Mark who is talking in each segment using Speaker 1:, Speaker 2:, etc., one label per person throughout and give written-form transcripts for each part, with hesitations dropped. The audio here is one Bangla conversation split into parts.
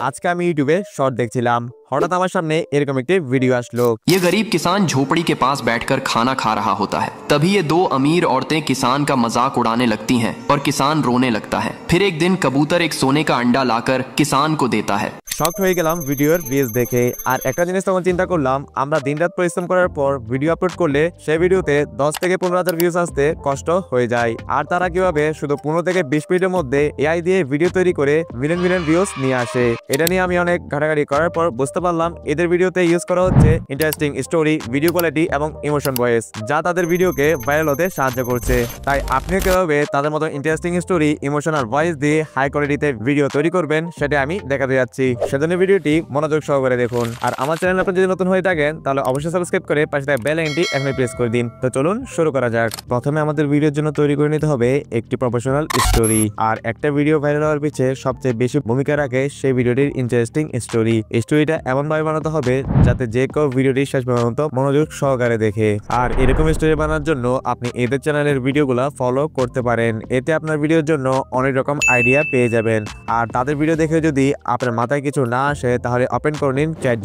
Speaker 1: আজকে আমি ইউটিউবে শর্ট দেখছিলাম, হঠাৎ আমার সামনে এরকম একটি ভিডিও আসলো।
Speaker 2: ये गरीब किसान झोपड़ी के पास बैठकर खाना खा रहा होता है। तभी ये दो अमीर औरतें किसान का मजाक उड़ाने लगती हैं और किसान रोने लगता है। फिर एक दिन कबूतर एक सोने का अंडा लाकर किसान को देता है।
Speaker 1: শক হয়ে গেলাম ভিডিওর ভিউজ দেখে। আর একটা জিনিস তখন চিন্তা করলাম, আমরা দিনরাত পরিশ্রম করার পর ভিডিও আপলোড করলে সেই ভিডিওতে 10 থেকে 15,000 ভিউজ আসতে কষ্ট হয়ে যায়। আর তারা কিভাবে শুধু 15 থেকে 20 মিনিটের মধ্যে এআই দিয়ে ভিডিও তৈরি করে মিলিয়ন মিলিয়ন ভিউজ নিয়ে আসে। এটা নিয়ে আমি অনেক ঘাটাঘাটি করার পর বুঝতে পারলাম এদের ভিডিওতে ইউজ করা হচ্ছে ইন্টারেস্টিং স্টোরি, ভিডিও কোয়ালিটি এবং ইমোশন ভয়েস, যা তাদের ভিডিওকে ভাইরাল হতে সাহায্য করছে। তাই আপনি কিভাবে তাদের মতো ইন্টারেস্টিং স্টোরি, ইমোশনাল ভয়েস দিয়ে হাই কোয়ালিটিতে ভিডিও তৈরি করবেন সেটা আমি দেখাতে যাচ্ছি। সেজন্য ভিডিওটি মনোযোগ সহকারে দেখুন। আর আমার চ্যানেল আপনি যদি নতুন হয়ে থাকেন তাহলে অবশ্যই সাবস্ক্রাইব করে পাশে থাকা বেল আইকনটি এখনই প্রেস করে দিন। তো চলুন শুরু করা যাক। প্রথমে আমাদের ভিডিওর জন্য তৈরি করে নিতে হবে একটি প্রফেশনাল স্টোরি। আর একটা ভিডিও ভাইরাল হওয়ার পিছে সবচেয়ে বেশি ভূমিকা রাখে সেই ভিডিওটির ইন্টারেস্টিং স্টোরি। স্টোরিটা এমন ভাবে বানাতে হবে যাতে যে কেউ ভিডিওটি শেষ পর্যন্ত মনোযোগ সহকারে দেখে। আর এরকম স্টোরি বানানোর জন্য আপনি এদের চ্যানেলের ভিডিওগুলো ফলো করতে পারেন। এতে আপনার ভিডিওর জন্য অনেক রকম আইডিয়া পেয়ে যাবেন। আর তাদের ভিডিও দেখে যদি আপনার মাথায় কিছু না আসে তাহলে ওপেন করে নিন চ্যাট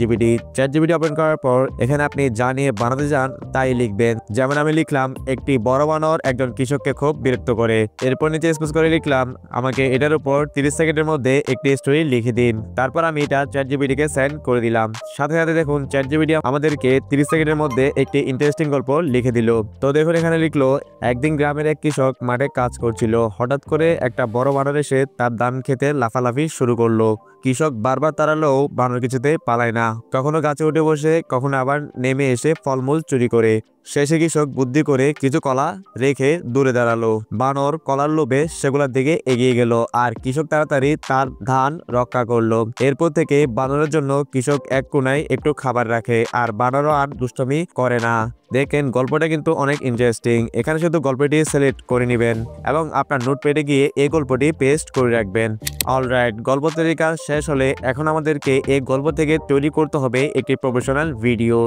Speaker 1: জিপিটি ওপেন করার পর এখানে আপনি যা নিয়ে বানাতে চান তাই লিখবেন। যেমন আমি লিখলাম একটি বড় বানর একজন কৃষককে খুব বিরক্ত করে। এরপর নিচে স্পেস করে লিখলাম আমাকে এটার উপর 30 সেকেন্ডের মধ্যে একটি স্টোরি লিখে দিন। তারপর আমি এটা চ্যাট জিপিটিকে সেন্ড করে দিলাম। সাথে সাথে দেখুন চ্যাট জিপিটি আমাদেরকে 30 সেকেন্ডের মধ্যে একটি ইন্টারেস্টিং গল্প লিখে দিল। তো দেখুন এখানে লিখলো, একদিন গ্রামের এক কৃষক মাঠে কাজ করছিল। হঠাৎ করে একটা বড় বানর এসে তার ধান খেতে লাফালাফি শুরু করলো। কৃষক বারবার তাড়ালেও বানর কিছুতে পালায় না। কখনো গাছে উঠে বসে, কখনো আবার নেমে এসে ফলমূল চুরি করে। শেষে কৃষক বুদ্ধি করে কিছু কলা রেখে দূরে দাঁড়ালো। বানর কলার লোভে সেগুলোর দিকে এগিয়ে গেল আর কৃষক তাড়াতাড়ি তার ধান রক্ষা করলো। এরপর থেকে বানরের জন্য কৃষক এক কোনায় একটু খাবার রাখে আর বানরও আর দুষ্টমি করে না। দেখেন গল্পটা কিন্তু অনেক ইন্টারেস্টিং। এখানে শুধু গল্পটি সিলেক্ট করে নেবেন এবং আপনার নোটপ্যাডে গিয়ে এই গল্পটি পেস্ট করে রাখবেন। অলরাইট, গল্প তৈরির কাজ শেষ হলে এখন আমাদেরকে এই গল্প থেকে তৈরি করতে হবে একটি প্রফেশনাল ভিডিও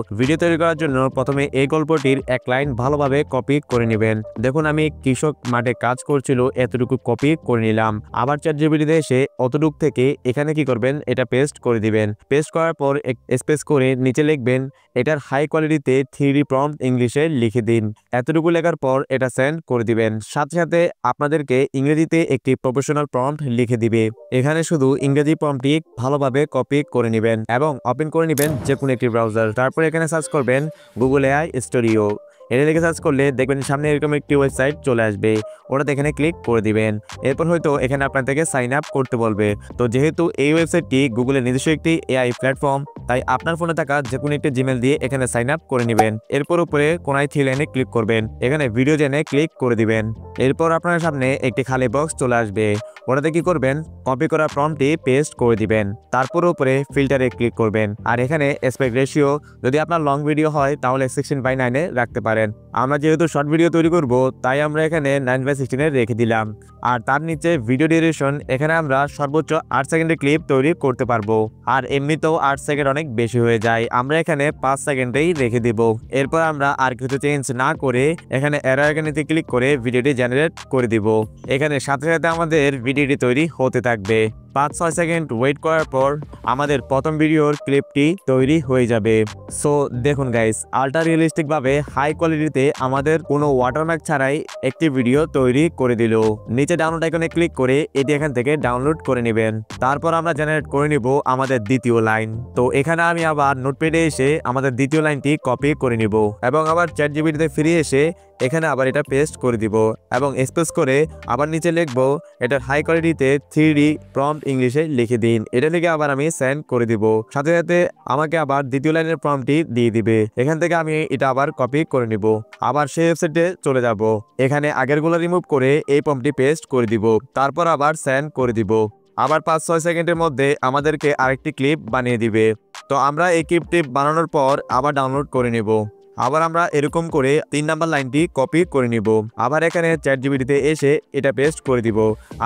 Speaker 1: তৈরি করার জন্য প্রথমে এই গল্পটির এক লাইন ভালোভাবে কপি করে নেবেন। দেখুন আমি কৃষক মাঠে কাজ করছিল এতটুকু কপি করে নিলাম। আবার চ্যাট জিপিটিতে এসে অতটুক থেকে এখানে কি করবেন, এটা পেস্ট করে দিবেন। পেস্ট করার পর স্পেস করে নিচে লিখবেন এটার হাই কোয়ালিটিতে 3D প্রম্পট ইংলিশে লিখে দিন। এতটুকু লেখার পর এটা সেন্ড করে দিবেন। সাথে সাথে আপনাদেরকে ইংরেজিতে একটি প্রফেশনাল প্রম্পট লিখে দিবে। এখানে শুধু ইংরেজি প্রম্পটটি ভালোভাবে কপি করে নেবেন এবং ওপেন করে নেবেন যে কোনো একটি ব্রাউজার। তারপর এখানে সার্চ করবেন গুগল এআই স্টুডিও। এটা লিখে সার্চ করলে দেখবেন সামনে এরকম একটি ওয়েবসাইট চলে আসবে, ওটাতে এখানে ক্লিক করে দিবেন। এরপর হয়তো এখানে আপনার থেকে সাইন আপ করতে বলবে। তো যেহেতু এই ওয়েবসাইটটি গুগলের নিজস্ব একটি এআই প্ল্যাটফর্ম, তাই আপনার ফোনে থাকা যে কোনো একটি জিমেল দিয়ে এখানে সাইন আপ করে নেবেন। এরপর উপরে কোনায় থ্রি লাইনে ক্লিক করবেন, এখানে ভিডিও জেনে ক্লিক করে দিবেন। এরপর আপনার সামনে একটি খালি বক্স চলে আসবে, ওটাতে কি করবেন, কপি করা প্রম্পটটি পেস্ট করে দিবেন। তারপর উপরে ফিল্টারে ক্লিক করবেন আর এখানে অ্যাসপেক্ট রেশিও যদি আপনার লং ভিডিও হয় তাহলে 16:9 রাখতে পারেন। আমরা যেহেতু শর্ট ভিডিও তৈরি করব তাই আমরা এখানে 9:16 রেখে দিলাম। আর তার নিচে ভিডিও ডিউরেশন এখানে আমরা সর্বোচ্চ 8 সেকেন্ডের ক্লিপ তৈরি করতে পারবো। আর এমনিতেও 8 সেকেন্ড অনেক বেশি হয়ে যায়, আমরা এখানে 5 সেকেন্ডেই রেখে দিব। এরপর আমরা আর কিছু চেঞ্জ না করে এখানে অ্যারো আইকনেতে ক্লিক করে ভিডিওটি জেনারেট করে দিব। এখানে সাথে সাথে আমাদের ভিডিওটি তৈরি হতে থাকবে। 5-6 সেকেন্ড ওয়েট করার পর আমাদের প্রথম ভিডিওর ক্লিপটি তৈরি হয়ে যাবে। সো দেখুন গাইস, আল্ট্রা রিয়েলিস্টিক ভাবে হাই কোয়ালিটিতে আমাদের কোনো ওয়াটারমার্ক ছাড়াই একটি ভিডিও তৈরি করে দিল। নিচে ডাউনলোড আইকনে ক্লিক করে এটি এখান থেকে ডাউনলোড করে নেবেন। তারপর আমরা জেনারেট করে নিব আমাদের দ্বিতীয় লাইন। তো এখানে আমি আবার নোটপ্যাডে এসে আমাদের দ্বিতীয় লাইনটি কপি করে নিব এবং আবার চ্যাট জিপিটিতে ফিরে এসে এখানে আবার এটা পেস্ট করে দিব এবং স্পেস করে আবার নিচে লিখবো এটার হাই কোয়ালিটিতে 3D প্রম্পট ইংলিশে লিখে দিন। এটা লিখে আবার আমি সেন্ড করে দিব। সাথে সাথে আমাকে আবার দ্বিতীয় লাইনের প্রম্পটটি দিয়ে দিবে। এখান থেকে আমি এটা আবার কপি করে নিব, আবার সেই ওয়েবসাইটে চলে যাব। এখানে আগেরগুলো রিমুভ করে এই প্রম্পটটি পেস্ট করে দিব। তারপর আবার সেন্ড করে দিব। আবার 5-6 সেকেন্ডের মধ্যে আমাদেরকে আরেকটি ক্লিপ বানিয়ে দিবে। তো আমরা এই ক্লিপটি বানানোর পর আবার ডাউনলোড করে নেব। আবার আমরা এরকম করে 3 নাম্বার লাইনটি কপি করে নিব। আবার এখানে চ্যাট জিপিটিতে এসে এটা পেস্ট করে দিব।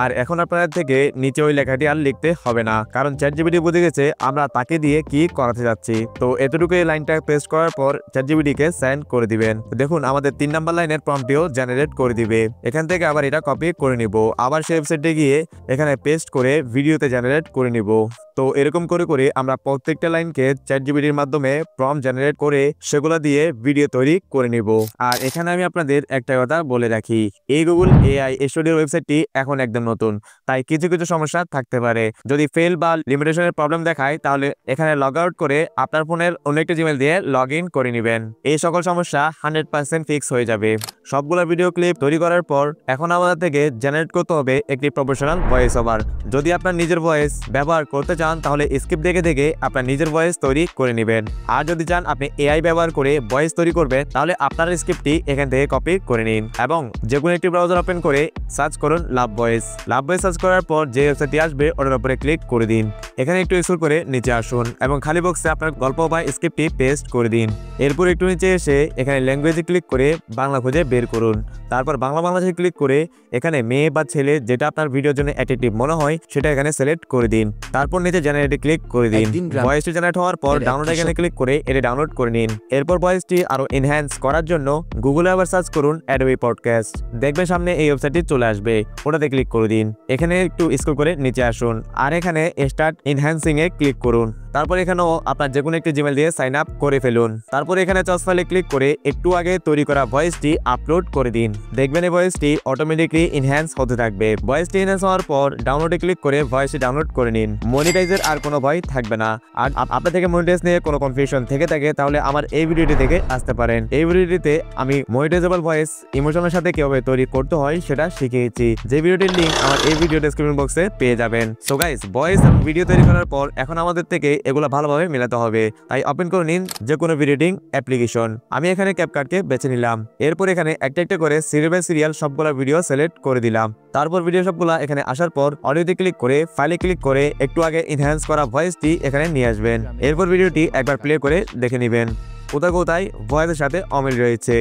Speaker 1: আর এখন আপনাদের থেকে নিচে ওই লেখাটি আর লিখতে হবে না, কারণ চ্যাট জিপিটি বুঝে গেছে আমরা তাকে দিয়ে কি করাতে যাচ্ছি। তো এতটুকু এই লাইনটা পেস্ট করার পর চ্যাট জিপিটিকে সেন্ড করে দিবেন। দেখুন আমাদের 3 নাম্বার লাইনের প্রম্পটটিও জেনারেট করে দিবে। এখান থেকে আবার এটা কপি করে নিব। আবার সেই ওয়েবসাইটে গিয়ে এখানে পেস্ট করে ভিডিওতে জেনারেট করে নিব। তো এরকম করে করে আমরা প্রত্যেকটা লাইনকে চ্যাটজিপিটির মাধ্যমে প্রম্পট জেনারেট করে সেগুলো দিয়ে ভিডিও তৈরি করে নিব। আর এখানে আমি আপনাদের একটা কথা বলে রাখি, এই গুগল এআই স্টুডিওর ওয়েবসাইটটি এখন একদম নতুন, তাই কিছু কিছু সমস্যা থাকতে পারে। যদি ফেল বা লিমিটেশনের প্রবলেম দেখায় তাহলে এখানে লগ আউট করে আপনার ফোনের অন্য একটা জিমেল দিয়ে লগ ইন করে নেবেন। এই সকল সমস্যা 100% ফিক্স হয়ে যাবে। সবগুলো ভিডিও ক্লিপ তৈরি করার পর এখন আমাদের থেকে জেনারেট করতে হবে একটি প্রফেশনাল ভয়েস ওভার। যদি আপনার নিজের ভয়েস ব্যবহার করতে চান তাহলে স্ক্রিপ্ট দেখে দেখে আপনার নিজের ভয়েস তৈরি করে নেবেন। আর যদি চান আপনি এআই ব্যবহার করে ভয়েস তৈরি করবেন তাহলে আপনার স্ক্রিপ্টটি এখান থেকে কপি করে নিন এবং যে কোনো একটি ব্রাউজার ওপেন করে সার্চ করুন লাভ ভয়েস। লাভ ভয়েস সার্চ করার পর যে ওয়েবসাইটটি আসবে ওটার উপরে ক্লিক করে দিন। এখানে একটু স্ক্রল করে নিচে আসুন এবং খালি বক্সে আপনার গল্প বা স্ক্রিপ্টটি পেস্ট করে দিন। এরপর একটু নিচে এসে এখানে ল্যাঙ্গুয়েজে ক্লিক করে বাংলা খুঁজে বের করুন। তারপর বাংলাদেশে ক্লিক করে এখানে মেয়ে বা ছেলে যেটা আপনার ভিডিওর জন্য অ্যাট্রাকটিভ মনে হয় সেটা এখানে সিলেক্ট করে দিন। তারপর নিচে জেনারেটে ক্লিক করে দিন। ভয়েসটি জেনারেট হওয়ার পর ডাউনলোড এখানে ক্লিক করে এটা ডাউনলোড করে নিন। এরপর ভয়েসটি আরো এনহ্যান্স করার জন্য গুগলে আবার সার্চ করুন অ্যাডোবি পডকাস্ট। দেখবেন সামনে এই ওয়েবসাইটটি চলে আসবে, ওটাতে ক্লিক করে দিন। এখানে একটু স্ক্রল করে নিচে আসুন আর এখানে স্টার্ট এনহ্যান্সিং এ ক্লিক করুন। তারপর এখানেও আপনার যে কোনো একটি জিমেল দিয়ে সাইন আপ করে ফেলুন। তারপর এখানে চয়েস ফাইলে ক্লিক করে একটু আগে তৈরি করা ভয়েসটি আপলোড করে দিন। দেখবেন এই ভয়েসটি অটোমেটিকলি এনহ্যান্স হতে থাকবে। ভয়েসটি এনহ্যান্স হওয়ার পর ডাউনলোডে ক্লিক করে ভয়েসটি ডাউনলোড করে নিন। মনিটাইজের আর কোনো ভয় থাকবে না। আর আপনার থেকে মনিটাইজ নিয়ে কোনো কনফিউশন থেকে থাকে তাহলে আমার এই ভিডিওটি থেকে আসতে পারেন। এই ভিডিওটিতে আমি মনিটাইজেবল ভয়েস ইমোশনের সাথে কিভাবে তৈরি করতে হয় সেটা শিখিয়েছি, যে ভিডিওটির লিংক আমার এই ভিডিও ডেসক্রিপশন বক্সে পেয়ে যাবেন। সো গাইস, ভয়েস এবং ভিডিও তৈরি করার পর এখন আমাদের থেকে এগুলো ভালোভাবে মেলাতে হবে, তাই ওপেন করে নিন যে কোনো ভিডিও এডিটিং অ্যাপ্লিকেশন। আমি এখানে ক্যাপকাটকে বেছে নিলাম। এরপর এখানে একটা একটা করে সিরিয়াল বাই সিরিয়াল সবগুলো ভিডিও সিলেক্ট করে দিলাম। তারপর ভিডিও সবগুলা এখানে আসার পর অডিওতে ক্লিক করে ফাইলে ক্লিক করে একটু আগে এনহ্যান্স করা ভয়েসটি এখানে নিয়ে আসবেন। এরপর ভিডিওটি একবার প্লে করে দেখে নেবেন কোথায় কোথায় ভয়েসের সাথে অমিল রয়েছে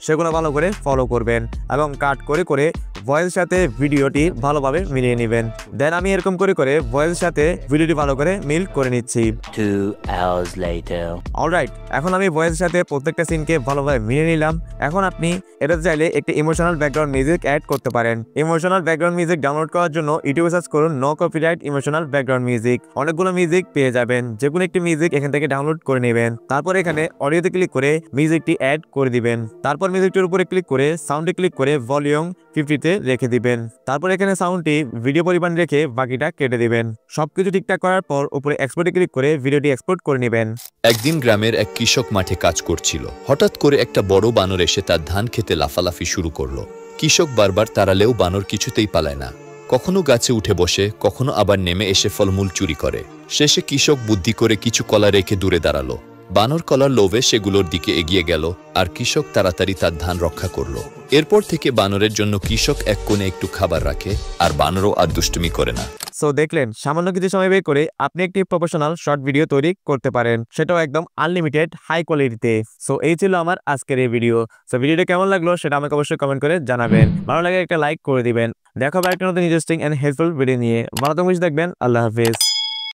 Speaker 1: সেগুলো ভালো করে ফলো করবেন এবং কাট করে করে ভয়েসের সাথে ভিডিওটি ভালোভাবে মিলিয়ে নেবেন। দেন আমি এরকম করে করে ভয়েসের সাথে ভিডিওটি ভালো করে মিল করে নিচ্ছি।
Speaker 3: 2 hours later.
Speaker 1: অলরাইট, এখন আমি ভয়েসের সাথে প্রত্যেকটা সিনকে ভালোভাবে মিলিয়ে নিলাম। এখন আপনি এটাতে চাইলে একটি ইমোশনাল ব্যাকগ্রাউন্ড মিউজিক অ্যাড করতে পারেন। ইমোশনাল ব্যাকগ্রাউন্ড মিউজিক ডাউনলোড করার জন্য ইউটিউবে সার্চ করুন no copyright emotional background music. অনেকগুলো মিউজিক পেয়ে যাবেন, যে কোনো একটি মিউজিক এখান থেকে ডাউনলোড করে নেবেন। তারপর এখানে অডিওতে ক্লিক করে মিউজিকটি অ্যাড করে দিবেন। তারপর মিউজিকটির উপরে ক্লিক করে সাউন্ডে ক্লিক করে ভলিউম 50-তে রেখে দিবেন। তারপর এখানে সাউন্ডটি ভিডিও পরিমাণ রেখে বাকিটা কেটে দিবেন। সবকিছু ঠিকঠাক করার পর উপরে এক্সপোর্টে ক্লিক করে ভিডিওটি এক্সপোর্ট করে নেবেন।
Speaker 4: একদিন গ্রামের এক কৃষক মাঠে কাজ করছিল। হঠাৎ করে একটা বড় বানর এসে তার ধান খেতে লাফালাফি শুরু করলো। কৃষক বারবার তাড়ালেও বানর কিছুতেই পালায় না। কখনো গাছে উঠে বসে, কখনো আবার নেমে এসে ফলমূল চুরি করে। শেষে কৃষক বুদ্ধি করে কিছু কলা রেখে দূরে দাঁড়ালো। বানর কলার লোভে সেগুলোর দিকে এগিয়ে গেল আর কৃষক তাড়াতাড়ি তার ধান রক্ষা করলো। এরপর থেকে বানরের জন্য কৃষক এক কোণে একটু খাবার রাখে আর বানরও আর দুষ্টুমি করে না।
Speaker 1: সো দেখলেন, সামান্য কিছু সময় বের করে আপনি একটি প্রফেশনাল শর্ট ভিডিও তৈরি করতে পারেন, সেটাও একদম আনলিমিটেড হাই কোয়ালিটিতে। সো এই ছিল আমার আজকের এই ভিডিও। সো ভিডিওটা কেমন লাগলো সেটা আমাকে অবশ্যই কমেন্ট করে জানাবেন। ভালো লাগে একটা লাইক করে দিবেন। দেখা হবে একটা নতুন ইন্টারেস্টিং এন্ড হেল্পফুল ভিডিও নিয়ে। ভালো থাকবেন, দেখবেন। আল্লাহ হাফেজ।